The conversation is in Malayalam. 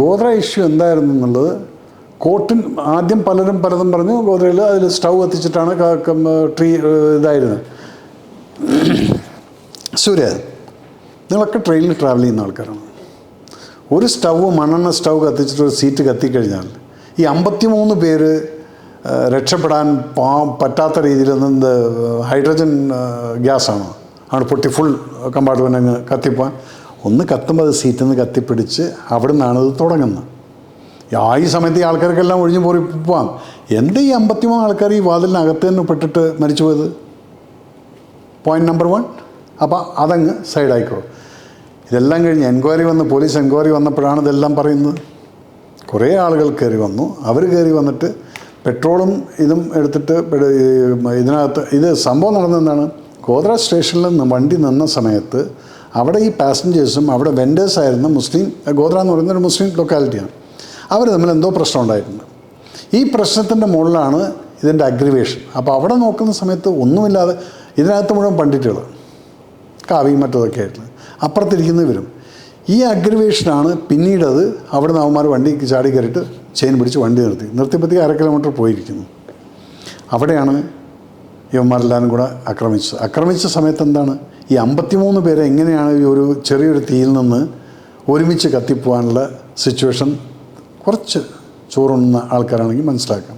ഗോദ്ര ഇഷ്യൂ എന്തായിരുന്നു എന്നുള്ളത് കോർട്ടിൽ ആദ്യം പലതും പറഞ്ഞു. ഗോദ്രയിൽ അതിൽ സ്റ്റൗ കത്തിച്ചിട്ടാണ് ട്രീ ഇതായിരുന്നത്. സൂര്യ, നിങ്ങളൊക്കെ ട്രെയിനിൽ ട്രാവൽ ചെയ്യുന്ന ആൾക്കാരാണ്. ഒരു മണ്ണെണ്ണ സ്റ്റൗ കത്തിച്ചിട്ട് ഒരു സീറ്റ് കത്തിക്കഴിഞ്ഞാൽ ഈ 53 പേര് രക്ഷപ്പെടാൻ പറ്റാത്ത രീതിയിൽ നിന്ന് ഹൈഡ്രജൻ ഗ്യാസാണ് അവിടെ പൊട്ടി ഫുൾ കമ്പാർട്ട്മെൻ്റ് അങ്ങ് കത്തിപ്പോവാൻ. ഒന്ന് കത്തുമ്പോൾ അത് സീറ്റിൽ നിന്ന് കത്തിപ്പിടിച്ച് അവിടെ നിന്നാണ് ഇത് തുടങ്ങുന്നത്. ഈ സമയത്ത് ഈ ആൾക്കാർക്കെല്ലാം ഒഴിഞ്ഞു പോവാം. എന്താ ഈ 53 ആൾക്കാർ ഈ വാതിലിനകത്ത് തന്നെ പെട്ടിട്ട് മരിച്ചു പോയത്? Point number 1. അപ്പോൾ അതങ്ങ് സൈഡായിക്കോ. ഇതെല്ലാം കഴിഞ്ഞ് പോലീസ് എൻക്വയറി വന്നപ്പോഴാണ് ഇതെല്ലാം പറയുന്നത്. കുറേ ആളുകൾ കയറി വന്നു. അവർ കയറി വന്നിട്ട് പെട്രോളും ഇതും എടുത്തിട്ട് ഇതിനകത്ത് ഇത് സംഭവം നടന്നതെന്താണ്, ഗോദ്ര സ്റ്റേഷനിൽ നിന്ന് വണ്ടി നിന്ന സമയത്ത് അവിടെ ഈ പാസഞ്ചേഴ്സും അവിടെ വെൻഡേഴ്സായിരുന്ന മുസ്ലിം, ഗോദ്ര എന്ന് പറയുന്നൊരു മുസ്ലിം ലൊക്കാലിറ്റിയാണ്, അവർ തമ്മിൽ എന്തോ പ്രശ്നം ഉണ്ടായിട്ടുണ്ട്. ഈ പ്രശ്നത്തിൻ്റെ മുകളിലാണ് ഇതിൻ്റെ അഗ്രിവേഷൻ. അപ്പോൾ അവിടെ നോക്കുന്ന സമയത്ത് ഒന്നുമില്ലാതെ ഇതിനകത്ത് മുഴുവൻ പണ്ഡിറ്റുകൾ, കാവിയും മറ്റതൊക്കെ ആയിട്ട് അപ്പുറത്തിരിക്കുന്നത് വരും. ഈ അഗ്രിവേഷനാണ് പിന്നീടത് അവിടെ നിന്ന് അവന്മാർ വണ്ടി ചാടി കയറിയിട്ട് ചെയിൻ പിടിച്ച് വണ്ടി നിർത്തിയപ്പോഴത്തേക്ക് 1/2 കിലോമീറ്റർ പോയിരിക്കുന്നു. അവിടെയാണ് ഇവന്മാരെല്ലാവരും കൂടെ ആക്രമിച്ച സമയത്ത് എന്താണ്, ഈ 53 പേരെ എങ്ങനെയാണ് ഈ ഒരു ചെറിയൊരു തീയിൽ നിന്ന് ഒരുമിച്ച് കത്തിപ്പോകാനുള്ള സിറ്റുവേഷൻ കുറച്ച് ചോറുണ്ണുന്ന ആൾക്കാരാണെങ്കിൽ മനസ്സിലാക്കാം.